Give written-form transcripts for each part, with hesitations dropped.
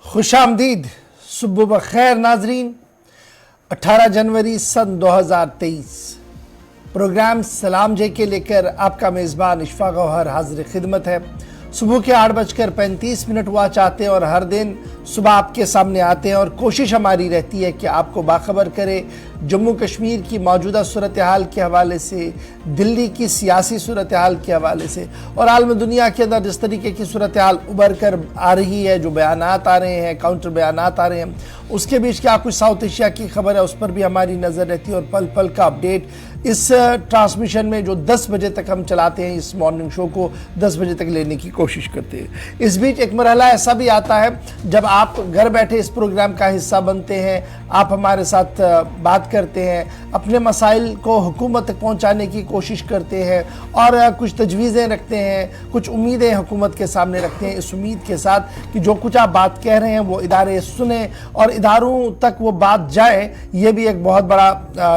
खुशामदीद, सुबह बखैर नाजरीन। 18 जनवरी सन 2023 प्रोग्राम सलाम जे के लेकर आपका मेज़बान इशफाक गौहर हाजिर खिदमत है। सुबह के 8:35 हुआ चाहते हैं और हर दिन सुबह आपके सामने आते हैं और कोशिश हमारी रहती है कि आपको बाखबर करें जम्मू कश्मीर की मौजूदा सूरत हाल के हवाले से, दिल्ली की सियासी सूरत हाल के हवाले से और आलम दुनिया के अंदर जिस तरीके की सूरत हाल उभर कर आ रही है, जो बयानात आ रहे हैं, काउंटर बयानात आ रहे हैं, उसके बीच क्या कुछ साउथ एशिया की खबर है उस पर भी हमारी नज़र रहती है और पल पल का अपडेट इस ट्रांसमिशन में जो 10 बजे तक हम चलाते हैं, इस मॉर्निंग शो को 10 बजे तक लेने की कोशिश करते हैं। इस बीच एक मरहला ऐसा भी आता है जब आप घर बैठे इस प्रोग्राम का हिस्सा बनते हैं, आप हमारे साथ बात करते हैं, अपने मसाइल को हुकूमत तक पहुंचाने की कोशिश करते हैं और कुछ तजवीज़ें रखते हैं, कुछ उम्मीदें हुकूमत के सामने रखते हैं, इस उम्मीद के साथ कि जो कुछ आप बात कह रहे हैं वो इदारे सुने और इदारों तक वो बात जाए। ये भी एक बहुत बड़ा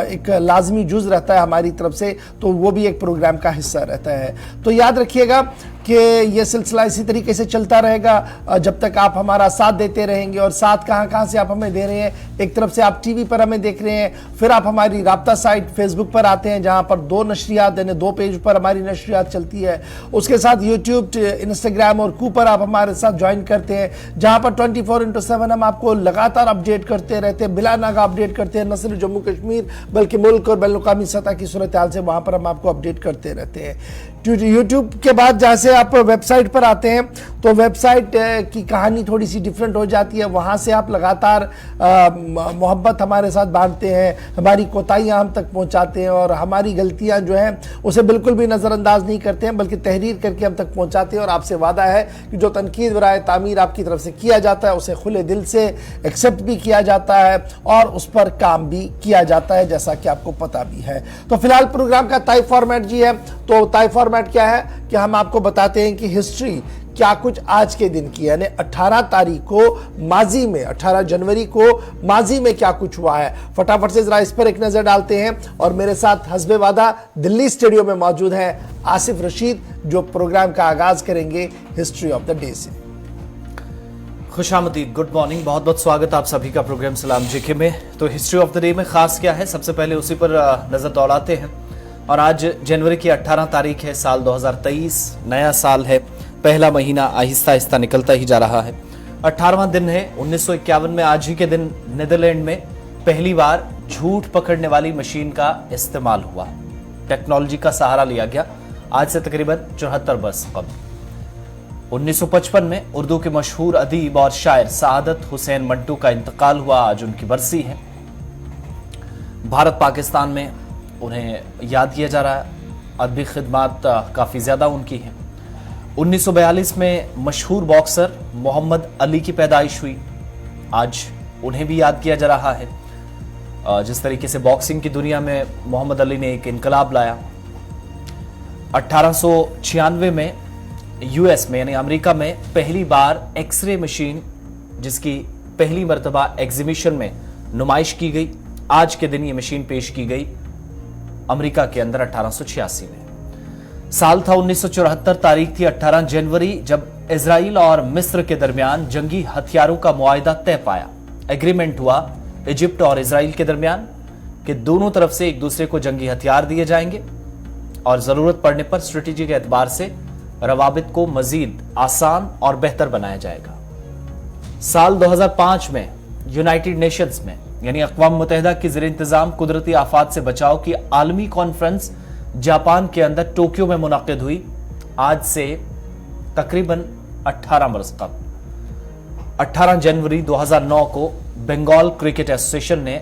एक लाजमी जुज़ रहता है हमारी तरफ से, तो वो भी एक प्रोग्राम का हिस्सा रहता है। तो याद रखिएगा कि ये सिलसिला इसी तरीके से चलता रहेगा जब तक आप हमारा साथ देते रहेंगे। और साथ कहाँ कहाँ से आप हमें दे रहे हैं, एक तरफ से आप टीवी पर हमें देख रहे हैं, फिर आप हमारी राब्ता साइट फेसबुक पर आते हैं जहाँ पर 2 नशरियात यानी 2 पेज पर हमारी नशरियात चलती है। उसके साथ यूट्यूब, इंस्टाग्राम और कू पर आप हमारे साथ ज्वाइन करते हैं जहाँ पर 24/7 हम आपको लगातार अपडेट करते रहते हैं, बिला नागा अपडेट करते हैं, न सिर्फ जम्मू कश्मीर बल्कि मुल्क और बैनुल-अक़वामी सतह की सूरत हाल से वहाँ पर हम आपको अपडेट करते रहते हैं। यूट्यूब के बाद जैसे आप वेबसाइट पर आते हैं तो वेबसाइट की कहानी थोड़ी सी डिफरेंट हो जाती है। वहाँ से आप लगातार मोहब्बत हमारे साथ बांटते हैं, हमारी कोताहियाँ हम तक पहुँचाते हैं और हमारी गलतियाँ जो हैं उसे बिल्कुल भी नज़रअंदाज नहीं करते हैं बल्कि तहरीर करके हम तक पहुँचाते हैं। और आपसे वादा है कि जो तनकीद बराए तामीर आपकी तरफ से किया जाता है उसे खुले दिल से एक्सेप्ट भी किया जाता है और उस पर काम भी किया जाता है, जैसा कि आपको पता भी है। तो फिलहाल प्रोग्राम का तय फॉर्मेट जी है, तो तय फॉर्मेट क्या है कि हम आपको बताते हैं कि हिस्ट्री क्या कुछ आज के दिन की, यानी 18 तारीख को माजी में, 18 जनवरी को माजी में क्या कुछ हुआ है। फटाफट से जरा इस पर एक नजर डालते हैं और मेरे साथ हस्बे वादा दिल्ली स्टूडियो में मौजूद है आसिफ रशीद, जो प्रोग्राम का आगाज करेंगे हिस्ट्री ऑफ द डे से। खुशामदीद, गुड मॉर्निंग, बहुत बहुत स्वागत आप सभी का प्रोग्राम सलाम जेके में। तो हिस्ट्री ऑफ द डे में खास क्या है, सबसे पहले उसी पर नजर दौड़ाते हैं। और आज जनवरी की 18 तारीख है, साल 2023, नया साल है, पहला महीना आहिस्ता आहिस्ता निकलता ही जा रहा है। 18वां दिन है। 1951 में आज ही के दिन नीदरलैंड में पहली बार झूठ पकड़ने वाली मशीन का इस्तेमाल हुआ। टेक्नोलॉजी का सहारा लिया गया आज से तकरीबन 74 वर्ष कबल। 1955 में उर्दू के मशहूर अदीब और शायर सआदत हुसैन मंटू का इंतकाल हुआ, आज उनकी बरसी है। भारत पाकिस्तान में उन्हें याद किया जा रहा है, अदबी खिदमात काफ़ी ज़्यादा उनकी हैं। 1942 में मशहूर बॉक्सर मोहम्मद अली की पैदाइश हुई, आज उन्हें भी याद किया जा रहा है। जिस तरीके से बॉक्सिंग की दुनिया में मोहम्मद अली ने एक इनकलाब लाया। 1896 में यूएस में यानी अमेरिका में पहली बार एक्सरे मशीन, जिसकी पहली मर्तबा एग्जीबिशन में नुमाइश की गई, आज के दिन ये मशीन पेश की गई अमेरिका के अंदर 1886 में। साल था 1974, तारीख थी 18 जनवरी, जब इजराइल और मिस्र के दरमियान जंगी हथियारों का मुआहिदा तय पाया। एग्रीमेंट हुआ इजिप्ट और इजराइल के दरमियान कि दोनों तरफ से एक दूसरे को जंगी हथियार दिए जाएंगे और जरूरत पड़ने पर स्ट्रेटेजी के एतबार से रवाबित को मजीद आसान और बेहतर बनाया जाएगा। साल 2005 में यूनाइटेड नेशंस में यानी अक़वाम मुत्तहिदा की ज़ेर इंतजाम कुदरती आफात से बचाव की आलमी कॉन्फ्रेंस जापान के अंदर टोक्यो में मुनक़िद हुई, आज से तकरीबन 18 बरस कबल। 18 जनवरी 2009 को बंगाल क्रिकेट एसोसिएशन ने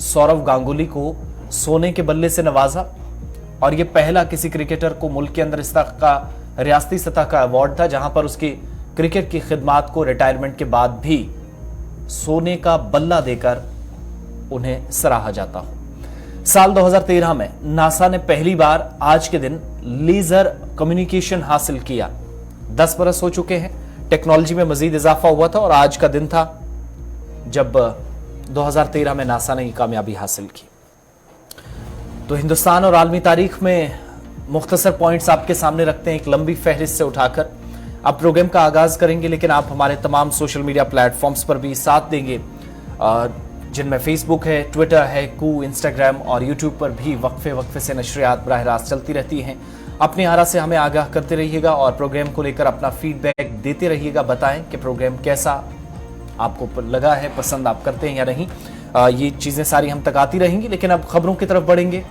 सौरव गांगुली को सोने के बल्ले से नवाजा और यह पहला किसी क्रिकेटर को मुल्क के अंदर इस तरह का रियासती सतह का अवार्ड था जहां पर उसकी क्रिकेट की खिदमात को रिटायरमेंट के बाद भी सोने का बल्ला देकर उन्हें सराहा जाता हो। साल 2013 में नासा ने पहली बार आज के दिन लेजर कम्युनिकेशन हासिल किया। 10 बरस हो चुके हैं, टेक्नोलॉजी में मजीद इजाफा हुआ था और आज का दिन था जब 2013 में नासा ने ये कामयाबी हासिल की। तो हिंदुस्तान और आलमी तारीख में मुख्तसर पॉइंट्स आपके सामने रखते हैं एक लंबी फहरिस्त से उठाकर। अब प्रोग्राम का आगाज करेंगे, लेकिन आप हमारे तमाम सोशल मीडिया प्लेटफॉर्म्स पर भी साथ देंगे, जिनमें फेसबुक है, ट्विटर है, कू, इंस्टाग्राम और यूट्यूब पर भी वक्फे वक्फे से नशरियात बराह रास्त चलती रहती हैं। अपनी आरा से हमें आगाह करते रहिएगा और प्रोग्राम को लेकर अपना फीडबैक देते रहिएगा। बताएं कि प्रोग्राम कैसा आपको लगा है, पसंद आप करते हैं या नहीं। ये चीज़ें सारी हम तक आती रहेंगी, लेकिन अब खबरों की तरफ बढ़ेंगे।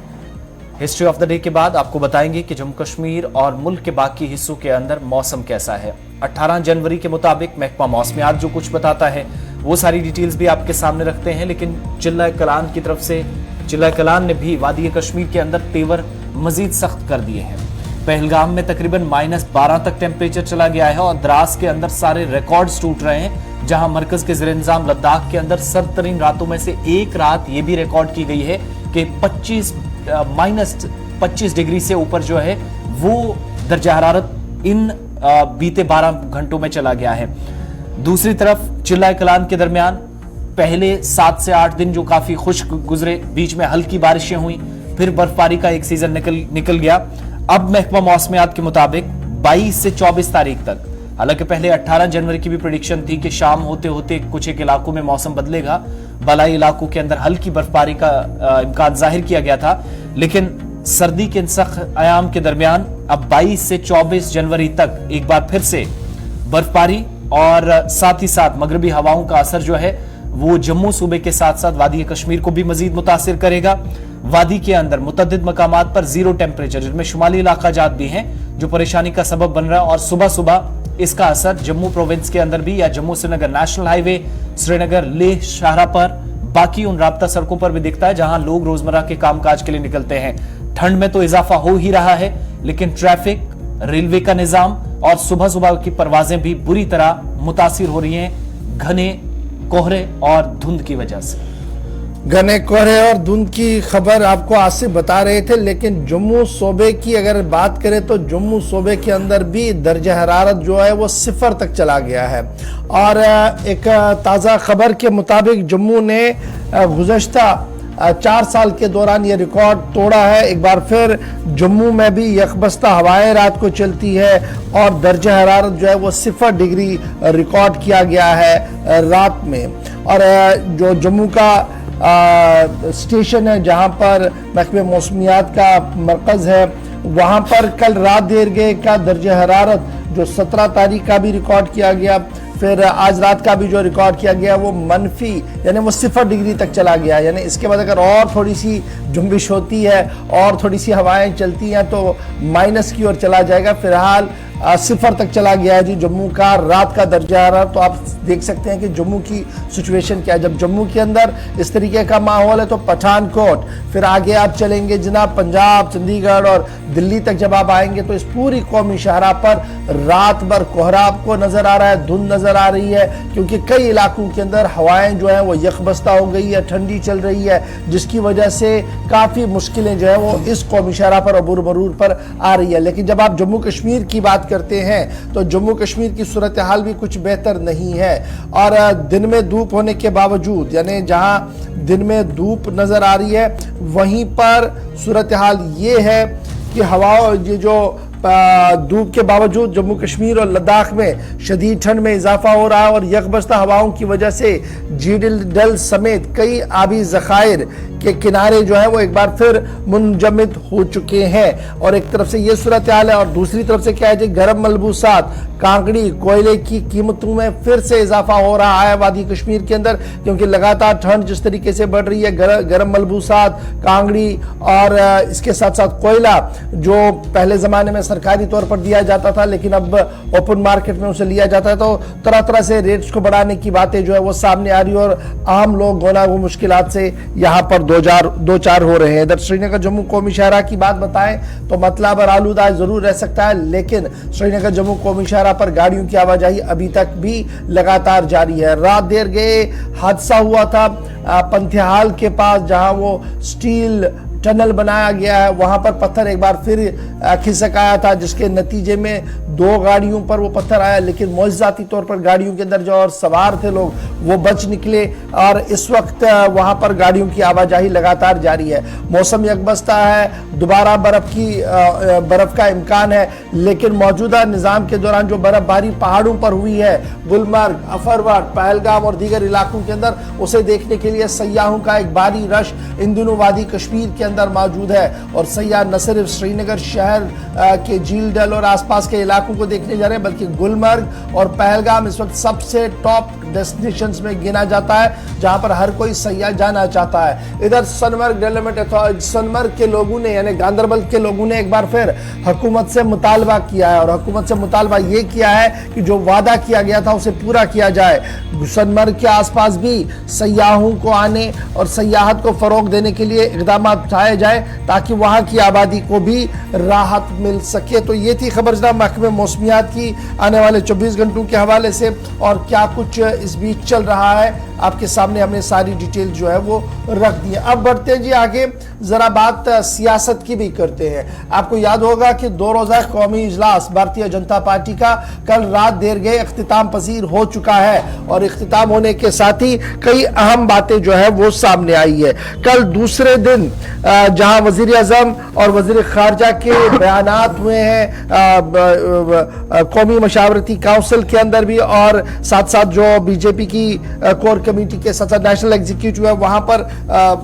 हिस्ट्री ऑफ द डे के बाद आपको बताएंगे कि जम्मू कश्मीर और मुल्क के बाकी हिस्सों के अंदर मौसम कैसा है। 18 जनवरी के मुताबिक महकमा मौसमियात जो कुछ बताता है वो सारी डिटेल्स भी आपके सामने रखते हैं। लेकिन जिला कलान की तरफ से जिला कलान ने भी वादी कश्मीर के अंदर तेवर मजीद सख्त कर दिए हैं। पहलगाम में तकरीबन -12 तक टेम्परेचर चला गया है और द्रास के अंदर सारे रिकॉर्ड्स टूट रहे हैं, जहां मरकज के ज़ेर इंतजाम लद्दाख के अंदर सर्द तरीन रातों में से एक रात ये भी रिकॉर्ड की गई है कि -25 डिग्री से ऊपर जो है वो दर्जा हरारत इन बीते 12 घंटों में चला गया है। दूसरी तरफ चिल्ला कलान के दरमियान पहले 7 से 8 दिन जो काफी खुश्क गुजरे, बीच में हल्की बारिशें हुई, फिर बर्फबारी का एक सीजन निकल गया। अब महकमा मौसमियात के मुताबिक 22 से 24 तारीख तक, हालांकि पहले 18 जनवरी की भी प्रेडिक्शन थी कि शाम होते होते कुछ एक इलाकों में मौसम बदलेगा, बलाई इलाकों के अंदर हल्की बर्फबारी का इम्कान जाहिर किया गया था, लेकिन सर्दी के इन सख्त आयाम के दरमियान अब 22 से 24 जनवरी तक एक बार फिर से बर्फबारी और साथ ही साथ मगरबी हवाओं का असर जो है वो जम्मू सूबे के साथ साथ वादी कश्मीर को भी मजीद मुतासिर करेगा। वादी के अंदर मुतअद्दिद मकामात पर 0 टेम्परेचर, जिनमें शुमाली इलाका जात भी हैं, जो परेशानी का सबब बन रहा है। और सुबह सुबह इसका असर जम्मू प्रोविंस के अंदर भी या जम्मू श्रीनगर नेशनल हाईवे, श्रीनगर लेह शाहरा पर, बाकी उन राब्ता सड़कों पर भी दिखता है जहां लोग रोजमर्रा के कामकाज के लिए निकलते हैं। ठंड में तो इजाफा हो ही रहा है, लेकिन ट्रैफिक, रेलवे का निजाम और सुबह सुबह की परवाजें भी बुरी तरह मुतासिर हो रही हैं घने कोहरे और धुंध की वजह से। घने कोहरे और धुंध की खबर आपको आसिफ बता रहे थे, लेकिन जम्मू सूबे की अगर बात करें तो जम्मू सूबे के अंदर भी दर्जा हरारत जो है वो 0 तक चला गया है। और एक ताज़ा खबर के मुताबिक जम्मू ने गुज़श्ता 4 साल के दौरान ये रिकॉर्ड तोड़ा है। एक बार फिर जम्मू में भी यकबस्ता हवाएं रात को चलती है और दर्जा हरारत जो है वो 0 डिग्री रिकॉर्ड किया गया है रात में। और जो जम्मू का स्टेशन है जहां पर महकमे मौसमियात का मरकज़ है, वहां पर कल रात देर गए का दर्जा हरारत जो 17 तारीख का भी रिकॉर्ड किया गया, फिर आज रात का भी जो रिकॉर्ड किया गया वो मनफी यानी वो 0 डिग्री तक चला गया। यानी इसके बाद अगर और थोड़ी सी जुम्बिश होती है और थोड़ी सी हवाएं चलती हैं तो माइनस की ओर चला जाएगा। फिलहाल 0 तक चला गया है जी जम्मू का रात का दर्जा हरारत। तो आप देख सकते हैं कि जम्मू की सिचुएशन क्या है। जब जम्मू के अंदर इस तरीके का माहौल है तो पठानकोट, फिर आगे आप चलेंगे जनाब पंजाब, चंडीगढ़ और दिल्ली तक जब आप आएंगे तो इस पूरी कौमी शाहरा पर रात भर कोहरा आपको नजर आ रहा है, धुंध नजर आ रही है, क्योंकि कई इलाकों के अंदर हवाएं जो है वो यकबस्ता हो गई है, ठंडी चल रही है, जिसकी वजह से काफी मुश्किलें जो है वो इस कौमी शाहरा पर अबूर बरूर पर आ रही है। लेकिन जब आप जम्मू कश्मीर की बात करते हैं तो जम्मू कश्मीर की सूरत हाल भी कुछ बेहतर नहीं है। और दिन में धूप होने के बावजूद, यानी जहां दिन में धूप नजर आ रही है वहीं पर सूरत हाल ये है कि हवाओं ये जो धूप के बावजूद जम्मू कश्मीर और लद्दाख में शदीद ठंड में इजाफा हो रहा है और यकबस्ता हवाओं की वजह से झील डल समेत कई आबी ज़खायर के किनारे जो है वो एक बार फिर मुंजमद हो चुके हैं। और एक तरफ से ये सूरत हाल है और दूसरी तरफ से क्या है जी, गर्म मलबूसात, कांकड़ी, कोयले की कीमतों में फिर से इजाफा हो रहा है वादी कश्मीर के अंदर, क्योंकि लगातार ठंड जिस तरीके से बढ़ रही है, गर्म मलबूसात, कांकड़ी और इसके साथ साथ कोयला जो पहले ज़माने में सरकारी तौर पर दिया जाता था लेकिन अब ओपन मार्केट में उसे लिया जाता है, तो तरह तरह से रेट्स को बढ़ाने की बातें जो है वो सामने आ रही है और आम लोग गोना वो मुश्किलात से यहाँ पर दो चार हो रहे हैं। इधर श्रीनगर जम्मू कौमी शाहरा की बात बताएं तो मतलब और आलूदा जरूर रह सकता है, लेकिन श्रीनगर जम्मू कौमी शाहरा पर गाड़ियों की आवाजाही अभी तक भी लगातार जारी है। रात देर गए हादसा हुआ था पंथियाल के पास, जहां वो स्टील टनल बनाया गया है, वहां पर पत्थर एक बार फिर खिसक आया था, जिसके नतीजे में 2 गाड़ियों पर वो पत्थर आया, लेकिन मौजूदाती तौर पर गाड़ियों के अंदर जो और सवार थे लोग वो बच निकले और इस वक्त वहां पर गाड़ियों की आवाजाही लगातार जारी है। मौसम यकबस्ता है, दोबारा बर्फ का इम्कान है, लेकिन मौजूदा निज़ाम के दौरान जो बर्फबारी पहाड़ों पर हुई है, गुलमर्ग, अफरवट, पहलगाम और दीगर इलाकों के अंदर, उसे देखने के लिए सयाहों का एक भारी रश इन दिनों वादी कश्मीर के अंदर मौजूद है। और सयाह न सिर्फ श्रीनगर शहर के झील डल और आसपास के इलाकों को देखने जा रहे हैं, बल्कि गुलमर्ग और पहलगाम इस वक्त सबसे टॉप डेस्टिनेशंस में गिना जाता है, जहां पर हर कोई सयाह जाना चाहता है। इधर सोनमर्ग डेवलपमेंट सोनमर्ग के लोगों ने, यानी गांधरबल के लोगों ने एक बार फिर हुकूमत से मुतालबा किया है, और हुकूमत से मुतालबा ये किया है कि जो वादा किया गया था उसे पूरा किया जाए। सोनमर्ग के आसपास भी सयाहों को आने और सयाहत को फरोग देने के लिए इकदाम उठाए जाए, ताकि वहां की आबादी को भी राहत मिल सके। तो ये थी खबर जनाब महकमे मौसमियात की आने वाले 24 घंटों के हवाले से, और क्या कुछ इस बीच चल रहा है आपके सामने हमने सारी डिटेल जो है वो रख दी है। अब बढ़ते हैं जी आगे, जरा बात सियासत की भी करते हैं। आपको याद होगा कि 2 रोजा कौमी इजलास भारतीय जनता पार्टी का कल रात देर गए इख्तिताम पजीर हो चुका है, और इख्तिताम होने के साथ ही कई अहम बातें जो है वो सामने आई है। कल दूसरे दिन जहां वजीर आजम और वजीर खारजा के बयानात हुए हैं कौमी मशावरती काउंसिल के अंदर भी, और साथ साथ जो बीजेपी की कोर कमेटी के साथ नेशनल एग्जीक्यूटिव है वहां पर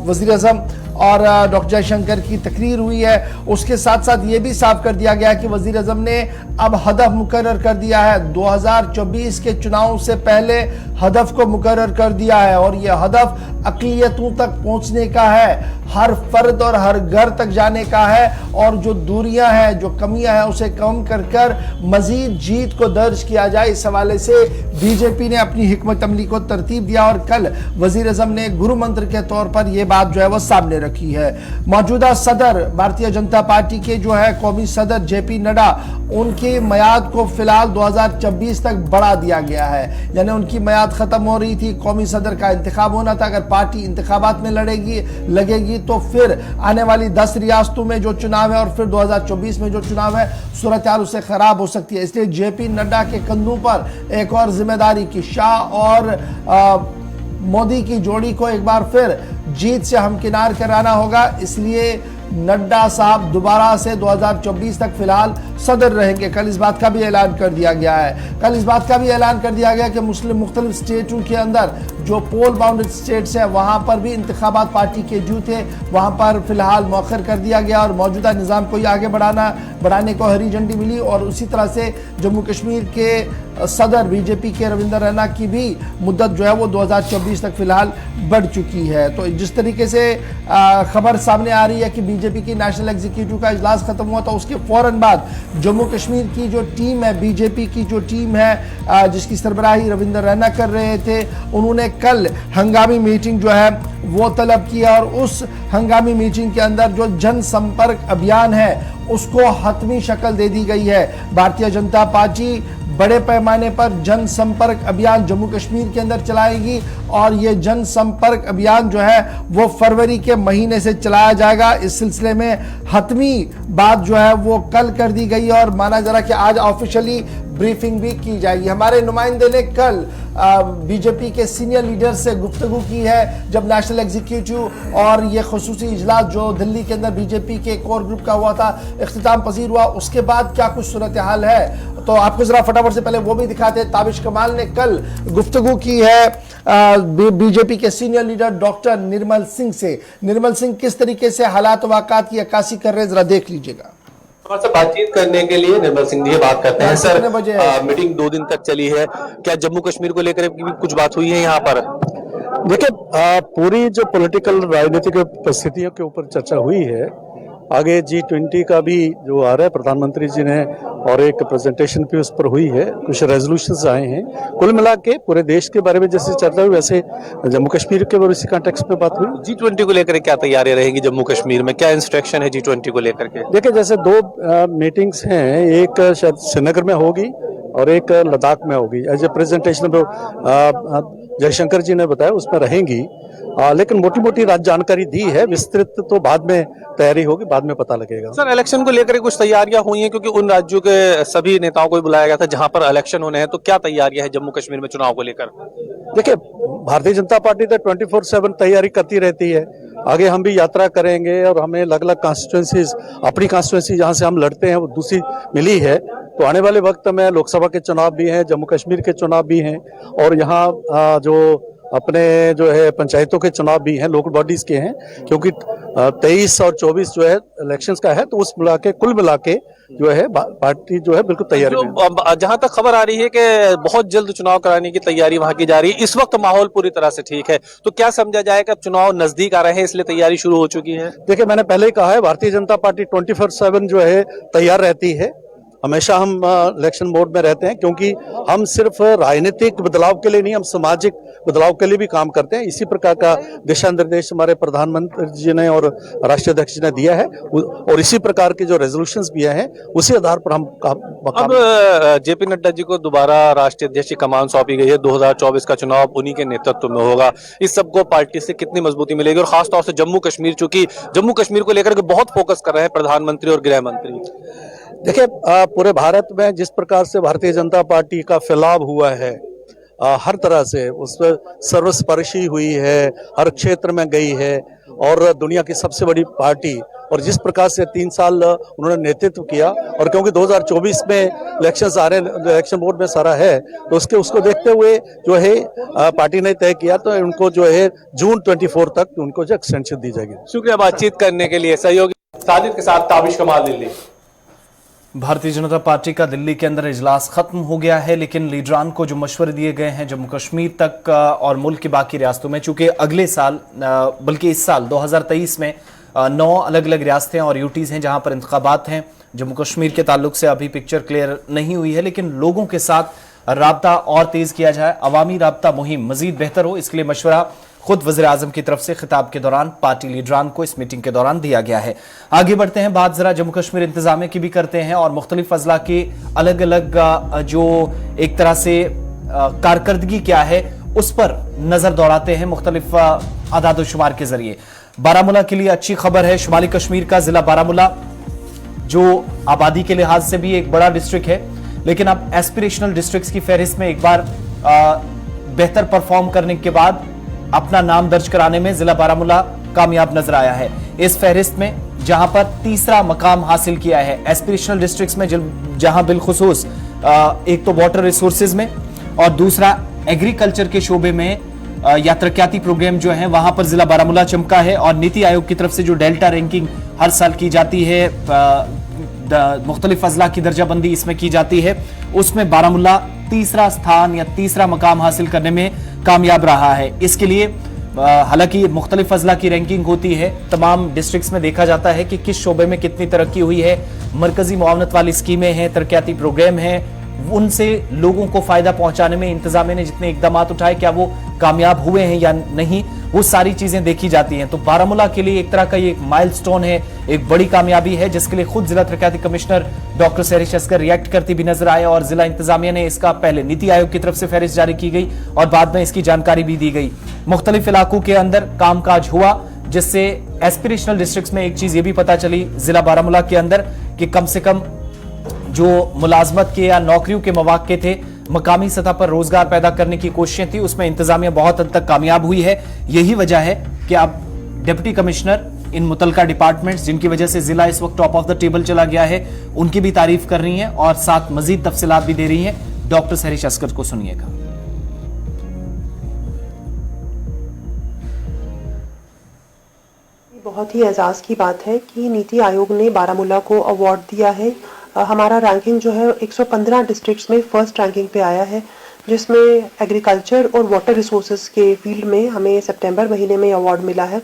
वजीर आजम और डॉक्टर जयशंकर की तकरीर हुई है। उसके साथ साथ ये भी साफ कर दिया गया कि वजीर आजम ने अब हदफ मुकर्रर कर दिया है, 2024 के चुनाव से पहले हदफ को मुकर्रर कर दिया है, और यह हदफ अक़लियतों तक पहुंचने का है, हर फर्द और हर घर तक जाने का है, और जो दूरियां हैं, जो कमियां हैं, उसे कम कर कर मजीद जीत को दर्ज किया जाए। इस हवाले से बीजेपी ने अपनी हिकमत अमली को तरतीब दिया, और कल वजीर आजम ने गुरु मंत्र के तौर पर यह बात जो है वह सामने रखी है। मौजूदा सदर भारतीय जनता पार्टी के जो है कौमी सदर जेपी नड्डा, उनकी मियाद को फिलहाल 2024 तक बढ़ा दिया गया है, यानी उनकी मियाद खत्म हो रही थी, कौमी सदर का इंतखाब होना था। अगर पार्टी इंतखाबात में लगेगी तो फिर आने वाली 10 रियासतों में जो चुनाव है और फिर 2024 में जो चुनाव है, सूरत हाल उससे खराब हो सकती है। इसलिए जेपी नड्डा के कंधों पर एक और जिम्मेदारी की, शाह और मोदी की जोड़ी को एक बार फिर जीत से हमकिनार कराना होगा। इसलिए नड्डा साहब दोबारा से 2024 तक फिलहाल सदर रहेंगे। कल इस बात का भी ऐलान कर दिया गया है। कल इस बात का भी ऐलान कर दिया गया कि मुख्तलिफ स्टेटों के अंदर जो पोल बाउंडेड स्टेट्स है वहां पर भी इंतखाबात पार्टी के ड्यू थे, वहां पर फिलहाल मौखर कर दिया गया, और मौजूदा निज़ाम को ही आगे बढ़ाने को हरी झंडी मिली। और उसी तरह से जम्मू कश्मीर के सदर बीजेपी के रविंदर रैना की भी मुद्दत जो है वो 2024 तक फिलहाल बढ़ चुकी है। तो जिस तरीके से खबर सामने आ रही है कि बीजेपी की नेशनल एग्जीक्यूटिव का इजलास खत्म हुआ था, उसके फौरन बाद जम्मू कश्मीर की जो टीम है, बीजेपी की जो टीम है जिसकी सरबराही रविंदर रैना कर रहे थे, उन्होंने कल हंगामी मीटिंग जो है वो तलब किया, और उस हंगामी मीटिंग के अंदर जो जनसंपर्क अभियान है उसको हतमी शक्ल दे दी गई है। भारतीय जनता पार्टी बड़े पैमाने पर जनसंपर्क अभियान जम्मू कश्मीर के अंदर चलाएगी, और ये जनसंपर्क अभियान जो है वो फरवरी के महीने से चलाया जाएगा। इस सिलसिले में हतमी बात जो है वो कल कर दी गई है, और माना जा रहा कि आज ऑफिशियली ब्रीफिंग भी की जाएगी। हमारे नुमाइंदे ने कल बीजेपी के सीनियर लीडर से गुफ्तगू की है, जब नेशनल एग्जीक्यूटिव और ये खुसूसी इजलास जो दिल्ली के अंदर बीजेपी के कोर ग्रुप का हुआ था इख्तिताम पजीर हुआ, उसके बाद क्या कुछ सूरत हाल है, तो आपको जरा फटाफट से पहले वो भी दिखाते हैं। ताबिश कमाल ने कल गुफ्तगू की है बीजेपी के senior leader doctor Nirmal Singh से। निर्मल सिंह किस तरीके से हालात वाक़ात की अक्कासी कर रहे हैं, जरा देख लीजिएगा। हमारे से बातचीत करने के लिए निर्मल सिंह जी बात करते हैं। सर, मीटिंग 2 दिन तक चली है, क्या जम्मू कश्मीर को लेकर भी कुछ बात हुई है यहाँ पर? देखिए, पूरी जो पॉलिटिकल राजनीतिक परिस्थितियों के ऊपर चर्चा हुई है। आगे G20 का भी जो आ रहा है, प्रधानमंत्री जी ने और एक प्रेजेंटेशन भी उस पर हुई है, कुछ रेजोल्यूशंस आए हैं। कुल मिला के पूरे देश के बारे में जैसे चर्चा हुई, वैसे जम्मू कश्मीर के और इसी कॉन्टेक्स्ट में बात हुई। G20 को लेकर क्या तैयारियां रहेगी जम्मू कश्मीर में, क्या इंस्ट्रक्शन है G20 को लेकर के? देखिए, जैसे 2 मीटिंग्स हैं, एक शायद श्रीनगर में होगी और एक लद्दाख में होगी। एज ए प्रेजेंटेशन जयशंकर जी ने बताया उसमें रहेंगी। लेकिन मोटी मोटी जानकारी दी है, विस्तृत तो बाद में तैयारी होगी, बाद में पता लगेगा। सर, इलेक्शन को लेकर कुछ तैयारियां हुई हैं, क्योंकि उन राज्यों के सभी नेताओं को भी बुलाया गया था जहां पर इलेक्शन होने हैं, तो क्या तैयारियां हैं जम्मू कश्मीर में चुनाव को लेकर? देखिए, भारतीय जनता पार्टी तो 24/7 तैयारी करती रहती है। आगे हम भी यात्रा करेंगे और हमें अलग अलग कॉन्स्टिट्यूंसीज, अपनी कॉन्स्टिट्यूंसी जहां से हम लड़ते हैं वो दूसरी मिली है, तो आने वाले वक्त में लोकसभा के चुनाव भी हैं, जम्मू कश्मीर के चुनाव भी हैं, और यहाँ जो अपने जो है पंचायतों के चुनाव भी हैं, लोकल बॉडीज के हैं, क्योंकि 23 और 24 जो है इलेक्शंस का है, तो उस कुल मिला के जो है पार्टी जो है बिल्कुल तैयारी में। जहां तक खबर आ रही है कि बहुत जल्द चुनाव कराने की तैयारी वहां की जा रही है, इस वक्त माहौल पूरी तरह से ठीक है, तो क्या समझा जाए कि अब चुनाव नजदीक आ रहे हैं इसलिए तैयारी शुरू हो चुकी है? देखिए, मैंने पहले ही कहा है, भारतीय जनता पार्टी 24/7 जो है तैयार रहती है। हमेशा हम इलेक्शन मोड में रहते हैं, क्योंकि हम सिर्फ राजनीतिक बदलाव के लिए नहीं, हम सामाजिक बदलाव के लिए भी काम करते हैं। इसी प्रकार का दिशा निर्देश हमारे प्रधानमंत्री जी ने और राष्ट्रीय अध्यक्ष ने दिया है, और इसी प्रकार के जो रेजोल्यूशंस भी हैं उसी आधार पर हम अब जेपी नड्डा जी को दोबारा राष्ट्रीय अध्यक्ष की कमान सौंपी गई है, 2024 का चुनाव उन्हीं के नेतृत्व में होगा, इस सबको पार्टी से कितनी मजबूती मिलेगी? और खासतौर से जम्मू कश्मीर, चूंकि जम्मू कश्मीर को लेकर के बहुत फोकस कर रहे हैं प्रधानमंत्री और गृह मंत्री। देखिए, पूरे भारत में जिस प्रकार से भारतीय जनता पार्टी का फैलाव हुआ है, हर तरह से उस पर सर्वस्पर्शी हुई है, हर क्षेत्र में गई है, और दुनिया की सबसे बड़ी पार्टी, और जिस प्रकार से 3 साल उन्होंने नेतृत्व किया, और क्योंकि 2024 में इलेक्शंस आ रहे हैं, इलेक्शन बोर्ड में सारा है, तो उसको देखते हुए जो है पार्टी ने तय किया, तो उनको जो है जून 24 तक उनको जो एक्सटेंशन दी जाएगी। शुक्रिया बातचीत करने के लिए। सहयोगी साजिद के साथ ताबिश कमाल, दिल्ली। भारतीय जनता पार्टी का दिल्ली के अंदर इजलास खत्म हो गया है, लेकिन लीडरान को जो मशवरे दिए गए हैं जम्मू कश्मीर तक और मुल्क की बाकी रियासतों में, चूंकि अगले साल बल्कि इस साल 2023 में 9 अलग अलग रियासतें और यूटीज हैं जहां पर इंतखाबात हैं। जम्मू कश्मीर के ताल्लुक से अभी पिक्चर क्लियर नहीं हुई है, लेकिन लोगों के साथ राब्ता और तेज किया जाए, अवामी राब्ता मुहिम मजीद बेहतर हो, इसके लिए मशवरा खुद वज़ीर आज़म की तरफ से खिताब के दौरान पार्टी लीडरान को इस मीटिंग के दौरान दिया गया है। आगे बढ़ते हैं, बात जरा जम्मू कश्मीर इंतजामिया की भी करते हैं और मुख्तलिफ अजला की अलग अलग जो एक तरह से कारकर्दगी क्या है उस पर नजर दौड़ाते हैं मुख्तलिफ आदाद शुमार के जरिए। बारामूला के लिए अच्छी खबर है, शुमाली कश्मीर का जिला बारामूला जो आबादी के लिहाज से भी एक बड़ा डिस्ट्रिक्ट है, लेकिन अब एस्पिरेशनल डिस्ट्रिक्ट्स की फहरिस्त में एक बार बेहतर परफॉर्म करने के बाद अपना नाम दर्ज कराने में जिला बारामूला कामयाब नजर आया है। इस फहरिस्त में जहां पर तीसरा मकाम हासिल किया है एस्पिरेशनल डिस्ट्रिक्ट्स में, जहां बिलखुसूस एक तो वाटर रिसोर्सेज में और दूसरा एग्रीकल्चर के शोबे में या तरक्याती प्रोग्राम जो है वहां पर जिला बारामूला चमका है। और नीति आयोग की तरफ से जो डेल्टा रैंकिंग हर साल की जाती है, मुख्तलिफ अजला की दर्जाबंदी इसमें की जाती है, उसमें बारामूला तीसरा स्थान या तीसरा मकाम हासिल करने में कामयाब रहा है। इसके लिए हालांकि मुख्तलिफ अजला की रैंकिंग होती है, तमाम डिस्ट्रिक्ट्स में देखा जाता है कि किस शोबे में कितनी तरक्की हुई है, मरकजी मुआवनत वाली स्कीमें हैं, तरक्याती प्रोग्राम हैं, उनसे लोगों को फायदा पहुंचाने में इंतजामिया ने जितने इकदाम उठाए क्या वो कामयाब हुए हैं या नहीं, वो सारी चीजें देखी जाती हैं। तो बारामूला के लिए एक तरह का ये माइलस्टोन है, एक बड़ी कामयाबी है, जिसके लिए खुद जिला तरक्याती commissioner doctor Sehrish Asghar react करती भी नजर आए और जिला इंतजामिया ने इसका पहले नीति आयोग की तरफ से फहरिस्त जारी की गई और बाद में इसकी जानकारी भी दी गई। मुख्तलिफ इलाकों के अंदर कामकाज हुआ, जिससे एस्पिरेशनल डिस्ट्रिक्ट्स में एक चीज ये भी पता चली जिला बारामूला के अंदर कि कम से कम जो मुलाजमत के या नौकरियों के मौके थे, मकामी सतह पर रोजगार पैदा करने की कोशिशें थी, उसमें इंतजामिया बहुत हद तक कामयाब हुई है। यही वजह है कि अब डिप्टी कमिश्नर इन मुतलका डिपार्टमेंट्स, जिनकी वजह से जिला इस वक्त टॉप ऑफ द टेबल चला गया है, उनकी भी तारीफ कर रही हैं और साथ मजीद तफसीलात भी दे रही हैं। डॉक्टर सहरिश असगर को सुनिएगा। बहुत ही एजाज की बात है कि नीति आयोग ने बारामूला को अवार्ड दिया है। हमारा रैंकिंग जो है 115 डिस्ट्रिक्ट्स में फर्स्ट रैंकिंग पे आया है, जिसमें एग्रीकल्चर और वाटर रिसोर्सेज के फील्ड में हमें सितंबर महीने में अवार्ड मिला है।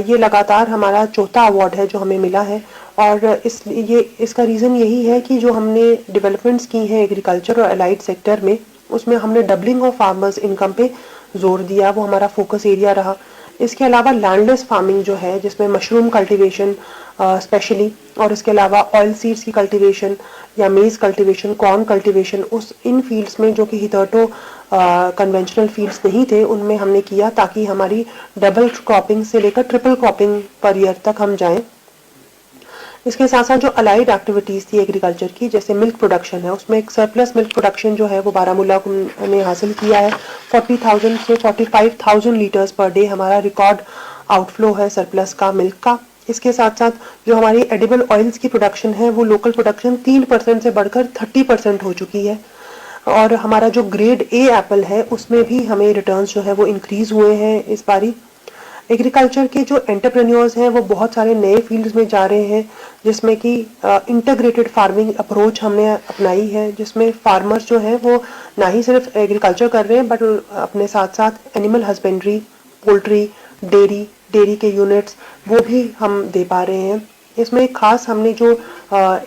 ये लगातार हमारा चौथा अवार्ड है जो हमें मिला है और इसका रीज़न यही है कि जो हमने डेवलपमेंट्स की हैं एग्रीकल्चर और अलाइड सेक्टर में, उसमें हमने डबलिंग ऑफ फार्मर्स इनकम पे जोर दिया, वो हमारा फोकस एरिया रहा। इसके अलावा लैंडलेस फार्मिंग जो है, जिसमें मशरूम कल्टीवेशन स्पेशली, और इसके अलावा ऑयल सीड्स की कल्टीवेशन या मेज कल्टीवेशन, कॉर्न कल्टीवेशन, इन फील्ड्स में जो कि हितर्टो कन्वेंशनल फील्ड्स नहीं थे, उनमें हमने किया, ताकि हमारी डबल क्रॉपिंग से लेकर ट्रिपल क्रॉपिंग पर ईयर तक हम जाएं। इसके साथ साथ जो अलाइड एक्टिविटीज थी एग्रीकल्चर की, जैसे मिल्क प्रोडक्शन है, उसमें एक सरप्लस मिल्क प्रोडक्शन जो है वो बारामूला ने हासिल किया है। 40,000 से 45,000 लीटर्स पर डे हमारा रिकॉर्ड आउटफ्लो है सरप्लस का, मिल्क का। इसके साथ साथ जो हमारी एडिबल ऑयल्स की प्रोडक्शन है, वो लोकल प्रोडक्शन 3% से बढ़कर 30% हो चुकी है। और हमारा जो ग्रेड ए एप्पल है, उसमें भी हमें रिटर्न्स जो है वो इंक्रीज हुए हैं इस बारी। एग्रीकल्चर के जो एंटरप्रेन्योर्स हैं, वो बहुत सारे नए फील्ड्स में जा रहे हैं, जिसमें कि इंटीग्रेटेड फार्मिंग अप्रोच हमने अपनाई है, जिसमें फार्मर्स जो हैं वो ना ही सिर्फ एग्रीकल्चर कर रहे हैं, बट अपने साथ साथ एनिमल हस्बेंड्री, पोल्ट्री, डेयरी के यूनिट्स वो भी हम दे पा रहे हैं। इसमें खास हमने जो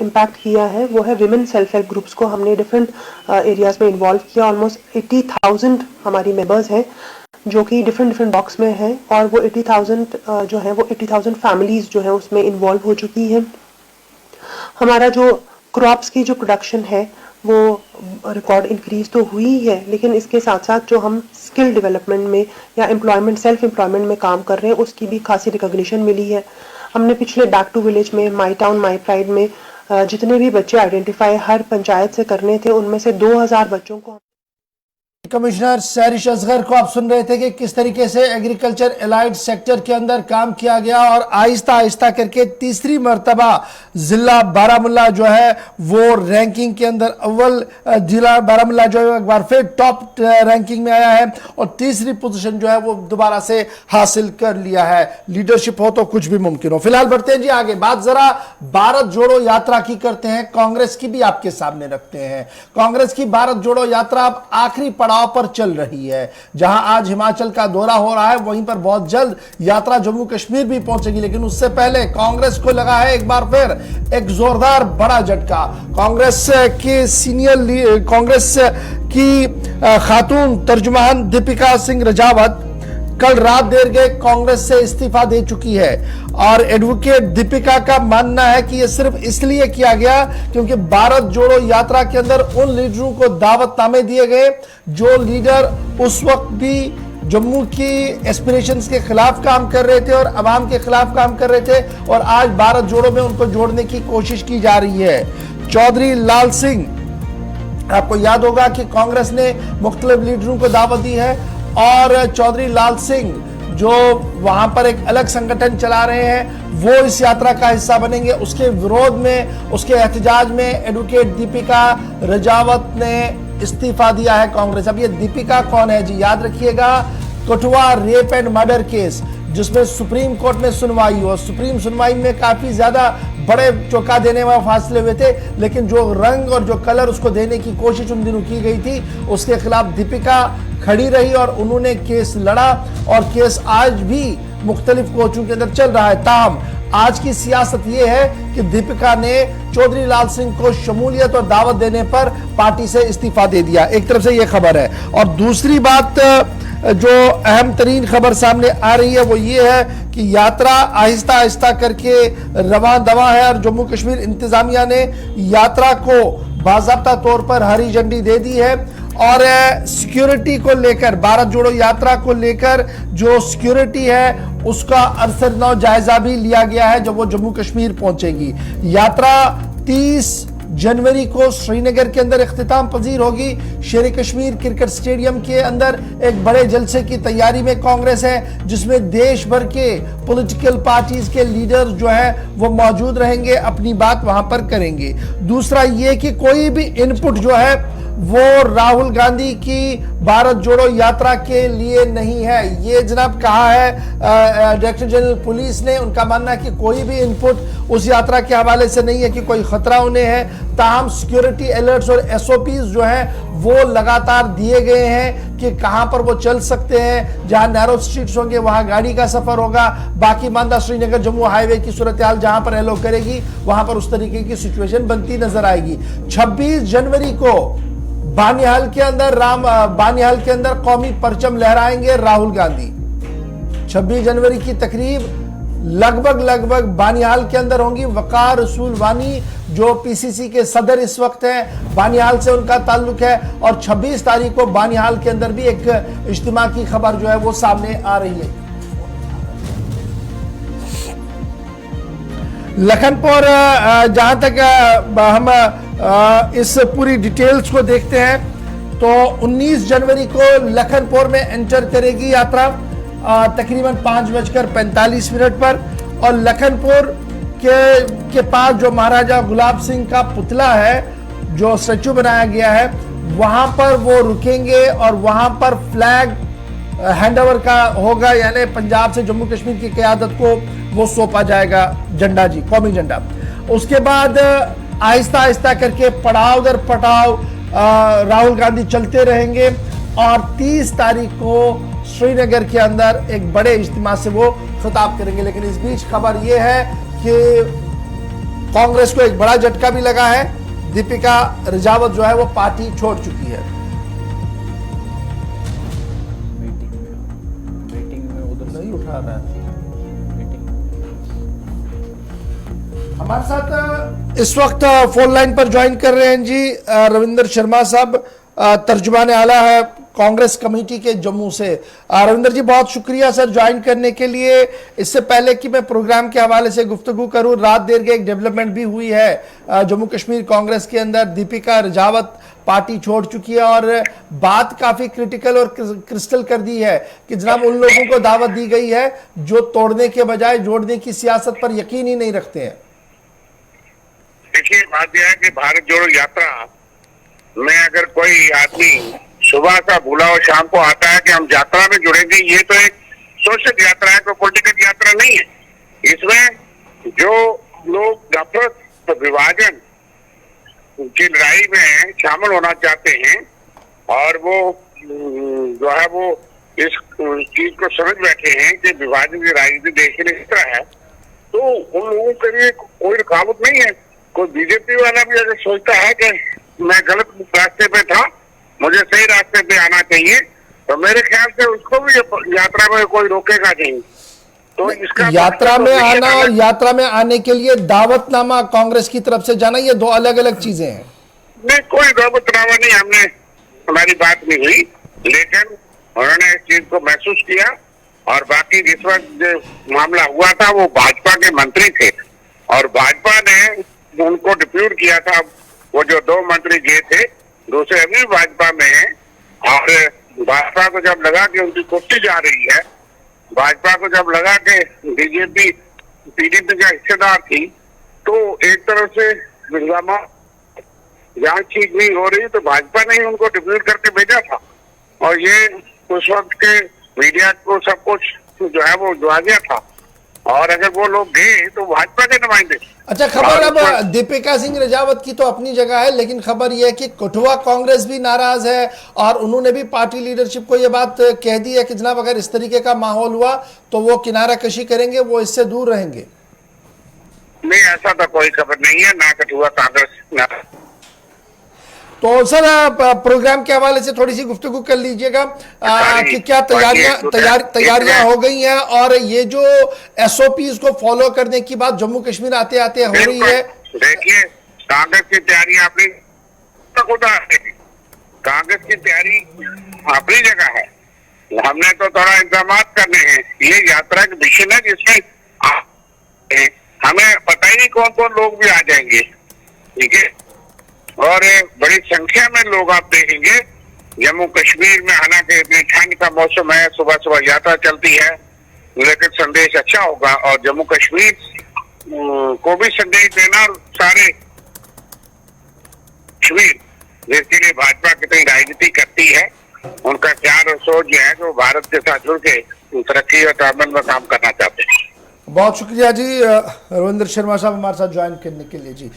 इम्पैक्ट किया है वो है विमेन सेल्फ हेल्प ग्रुप्स को हमने डिफरेंट एरियाज में इन्वॉल्व किया। ऑलमोस्ट 80,000 हमारी मेंबर्स हैं जो कि डिफरेंट ब्लॉक्स में हैं, और वो 80,000 जो है वो 80,000 फैमिलीज जो है उसमें इन्वॉल्व हो चुकी है। हमारा जो क्रॉप्स की जो प्रोडक्शन है वो रिकॉर्ड इंक्रीज तो हुई है, लेकिन इसके साथ साथ जो हम स्किल डेवलपमेंट में या एम्प्लॉयमेंट, सेल्फ एम्प्लॉयमेंट में काम कर रहे हैं, उसकी भी खासी रिकॉग्निशन मिली है। हमने पिछले बैक टू विलेज में, माई टाउन माई प्राइड में जितने भी बच्चे आइडेंटिफाई हर पंचायत से करने थे, उनमें से 2,000 बच्चों को। कमिश्नर सैरिश असगर को आप सुन रहे थे कि किस तरीके से एग्रीकल्चर एलाइड सेक्टर के अंदर काम किया गया, और आहिस्ता आहिस्ता करके तीसरी मर्तबा जिला बारामूला जो है वो रैंकिंग के अंदर अव्वल, जिला बारामूला जो है एक बार फिर टॉप रैंकिंग में आया है, और तीसरी पोजीशन जो है वो दोबारा से हासिल कर लिया है। लीडरशिप हो तो कुछ भी मुमकिन हो। फिलहाल बढ़ते हैं जी आगे, बात जरा भारत जोड़ो यात्रा की करते हैं, कांग्रेस की भी आपके सामने रखते हैं। कांग्रेस की भारत जोड़ो यात्रा अब आखिरी पड़ाव पर चल रही है। जहां आज हिमाचल का दौरा हो रहा है, वहीं पर बहुत जल्द यात्रा जम्मू कश्मीर भी पहुंचेगी, लेकिन उससे पहले कांग्रेस को लगा है एक बार फिर एक जोरदार बड़ा झटका। कांग्रेस की खातून तर्जुमान दीपिका सिंह राजावत कल रात देर गए कांग्रेस से इस्तीफा दे चुकी है, और एडवोकेट दीपिका का मानना है कि यह सिर्फ इसलिए किया गया क्योंकि भारत जोड़ो यात्रा के अंदर उन लीडरों को दावतनामे दिए गए जो लीडर उस वक्त भी जम्मू की एस्पिरेशंस के खिलाफ काम कर रहे थे और अवाम के खिलाफ काम कर रहे थे, और आज भारत जोड़ो में उनको जोड़ने की कोशिश की जा रही है। चौधरी लाल सिंह, आपको याद होगा कि कांग्रेस ने मुख्तलिफ लीडरों को दावत दी है, और चौधरी लाल सिंह जो वहां पर एक अलग संगठन चला रहे हैं, वो इस यात्रा का हिस्सा बनेंगे। उसके विरोध में, उसके एहतजाज में एडवोकेट दीपिका राजावत ने इस्तीफा दिया है कांग्रेस। अब ये दीपिका कौन है जी? याद रखिएगा, Kathua rape and murder case जिसमें सुप्रीम कोर्ट में सुनवाई हो, सुप्रीम सुनवाई में काफी ज्यादा बड़े चौंका देने वाले फासले हुए थे, लेकिन जो रंग और जो कलर उसको देने की कोशिश उन दिनों की गई थी, उसके खिलाफ दीपिका खड़ी रही और उन्होंने केस लड़ा, और केस आज भी मुख्तलिफ कोर्टों के अंदर चल रहा है। ताहम आज की सियासत यह है कि दीपिका ने चौधरी लाल सिंह को शमूलियत और दावत देने पर पार्टी से इस्तीफा दे दिया। एक तरफ से यह खबर है, और दूसरी बात जो अहम तरीन खबर सामने आ रही है वो ये है कि यात्रा आहिस्ता आहिस्ता करके रवां दवा है, और जम्मू कश्मीर इंतजामिया ने यात्रा को बाज़ाब्ता तौर पर हरी झंडी दे दी है, और सिक्योरिटी को लेकर, भारत जोड़ो यात्रा को लेकर जो सिक्योरिटी है उसका अरसरनौ जायजा भी लिया गया है जब वो जम्मू कश्मीर पहुंचेगी। यात्रा 30 जनवरी को श्रीनगर के अंदर इख्तिताम पजीर होगी। शेर कश्मीर क्रिकेट स्टेडियम के अंदर एक बड़े जलसे की तैयारी में कांग्रेस है, जिसमें देश भर के पॉलिटिकल पार्टीज के लीडर जो है वो मौजूद रहेंगे, अपनी बात वहां पर करेंगे। दूसरा ये कि कोई भी इनपुट जो है वो राहुल गांधी की भारत जोड़ो यात्रा के लिए नहीं है। ये जनाब कहा है डायरेक्टर जनरल पुलिस ने, उनका मानना है कि कोई भी इनपुट उस यात्रा के हवाले से नहीं है कि कोई खतरा उन्हें है। ताहम सिक्योरिटी अलर्ट्स और एसओपीज जो हैं वो लगातार दिए गए हैं कि कहां पर वो चल सकते हैं, जहां नैरो स्ट्रीट्स होंगे वहां गाड़ी का सफर होगा, बाकी मानदा श्रीनगर जम्मू हाईवे की सूरत हाल जहां पर एलो करेगी वहां पर उस तरीके की सिचुएशन बनती नजर आएगी। 26 जनवरी को बानिहाल के अंदर कौमी परचम लहराएंगे राहुल गांधी। 26 जनवरी की तकरीब लगभग बानिहाल के अंदर होंगी। वकार रसूल वानी जो पीसीसी के सदर इस वक्त हैं, बानिहाल से उनका ताल्लुक है, और 26 तारीख को बानिहाल के अंदर भी एक इज्तिमा की खबर जो है वो सामने आ रही है। लखनपुर, जहां तक हम इस पूरी डिटेल्स को देखते हैं तो 19 जनवरी को लखनपुर में एंटर करेगी यात्रा तकरीबन 5:45 पर, और लखनपुर के पास जो महाराजा गुलाब सिंह का पुतला है, जो स्टैचू बनाया गया है, वहां पर वो रुकेंगे और वहां पर फ्लैग हैंडओवर का होगा, यानी पंजाब से जम्मू कश्मीर की क़यादत को वो सौंपा जाएगा झंडा जी, कौमी झंडा। उसके बाद आहिस्ता आहिस्ता करके पड़ाव दर पड़ाव राहुल गांधी चलते रहेंगे, और 30 तारीख को श्रीनगर के अंदर एक बड़े इज्तिमा से वो खिताब करेंगे। लेकिन इस बीच खबर यह है कि कांग्रेस को एक बड़ा झटका भी लगा है। दीपिका रजावत जो है वो पार्टी छोड़ चुकी है। मीटिंग में उधर नहीं उठा रहा है। हमारे साथ इस वक्त फोन लाइन पर ज्वाइन कर रहे हैं जी रविंदर शर्मा साहब, तर्जुमान आला है कांग्रेस कमेटी के जम्मू से। रविंदर जी, बहुत शुक्रिया सर ज्वाइन करने के लिए। इससे पहले कि मैं प्रोग्राम के हवाले से गुफ्तगू करूं, रात देर के एक डेवलपमेंट भी हुई है जम्मू कश्मीर कांग्रेस के अंदर। दीपिका रजावत पार्टी छोड़ चुकी है और बात काफी क्रिटिकल और क्रिस्टल कर दी है कि जनाब उन लोगों को दावत दी गई है जो तोड़ने के बजाय जोड़ने की सियासत पर यकीन ही नहीं रखते हैं। देखिए, बात यह है कि भारत जोड़ो यात्रा में अगर कोई आदमी सुबह का भूला और शाम को आता है कि हम यात्रा में जुड़ेंगे, ये तो एक सोशल यात्रा है, कोई पॉलिटिकल यात्रा नहीं है। इसमें जो लोग नफरत विभाजन की लड़ाई में शामिल होना चाहते हैं और वो जो है वो इस चीज को समझ बैठे हैं कि विभाजन की राजनीति देश के लिए खतरा है, तो उन लोगों के लिए कोई रुकावट नहीं है। कोई बीजेपी वाला भी अगर सोचता है कि मैं गलत रास्ते पे था, मुझे सही रास्ते पे आना चाहिए, तो मेरे ख्याल से उसको भी यात्रा में कोई रोकेगा नहीं। तो इसका यात्रा में आना और यात्रा में आने के लिए दावतनामा कांग्रेस की तरफ से जाना, ये दो अलग अलग चीजें हैं। नहीं, कोई दावतनामा नहीं, हमने हमारी बात नहीं हुई, लेकिन उन्होंने इस चीज को महसूस किया। और बाकी जिस वक्त जो मामला हुआ था वो भाजपा के मंत्री थे और भाजपा ने उनको डिप्यूट किया था। वो जो 2 मंत्री गए थे, दूसरे अभी भाजपा में है, और भाजपा को जब लगा कि उनकी कुर्सी जा रही है, भाजपा को जब लगा कि बीजेपी पीडीपी का हिस्सेदार थी, तो एक तरफ से हंगामा जांच ठीक नहीं हो रही, तो भाजपा ने उनको डिप्यूट करके भेजा था। और ये उस वक्त के मीडिया को सब कुछ जो है वो जुआ गया था, और अगर वो लोग गए तो भाजपा के नुमाइंदे। अच्छा, खबर अब दीपिका सिंह रजावत की तो अपनी जगह है, लेकिन खबर यह है कि कठुआ कांग्रेस भी नाराज है और उन्होंने भी पार्टी लीडरशिप को यह बात कह दी है कि जनाब अगर इस तरीके का माहौल हुआ तो वो किनारा कशी करेंगे, वो इससे दूर रहेंगे। नहीं, ऐसा तो कोई खबर नहीं है, ना कठुआ कांग्रेस। तो सर प्रोग्राम के हवाले से थोड़ी सी गुफ्तगू कर लीजिएगा कि क्या तैयारियां हो गई हैं और ये जो SOPs को फॉलो करने की बात जम्मू कश्मीर आते आते हो रही है। देखिए, कांग्रेस की तैयारी अपनी कांग्रेस की तैयारी अपनी जगह है, हमने तो थोड़ा इंतजाम करने हैं। ये यात्रा की मिशन है जिसमें हमें पता ही नहीं कौन कौन लोग भी आ जाएंगे, ठीक है, और बड़ी संख्या में लोग आप देखेंगे। जम्मू कश्मीर में हालांकि इतनी ठंड का मौसम है, सुबह सुबह यात्रा चलती है, लेकिन संदेश अच्छा होगा और जम्मू कश्मीर को भी संदेश देना, और सारे कश्मीर जिसके लिए भाजपा कितनी राजनीति करती है, उनका ख्याल और सोच जो है कि वो भारत के साथ जुड़ के तरक्की और तालमेल में काम करना चाहते हैं। बहुत शुक्रिया जी रविंद्र शर्मा साहब हमारे साथ ज्वाइन करने के लिए जी।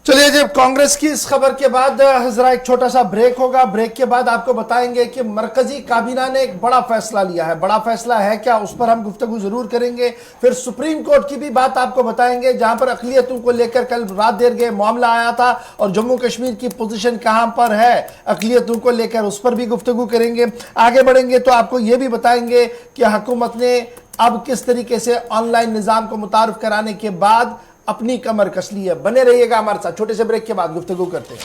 चलिए, जब कांग्रेस की इस खबर के बाद जरा एक छोटा सा ब्रेक होगा। ब्रेक के बाद आपको बताएंगे कि मरकजी काबीना ने एक बड़ा फैसला लिया है। बड़ा फैसला है क्या, उस पर हम गुफ्तगू जरूर करेंगे। फिर सुप्रीम कोर्ट की भी बात आपको बताएंगे, जहां पर अकलियतों को लेकर कल रात देर गए मामला आया था, और जम्मू कश्मीर की पोजीशन कहां पर है अकलियतों को लेकर, उस पर भी गुफ्तगू करेंगे। आगे बढ़ेंगे तो आपको यह भी बताएंगे कि हुकूमत ने अब किस तरीके से ऑनलाइन निजाम को मुतारिफ कराने के बाद अपनी कमर कस ली है। बने रहिएगा हमारे साथ, छोटे से ब्रेक के बाद गुफ्तगू करते हैं।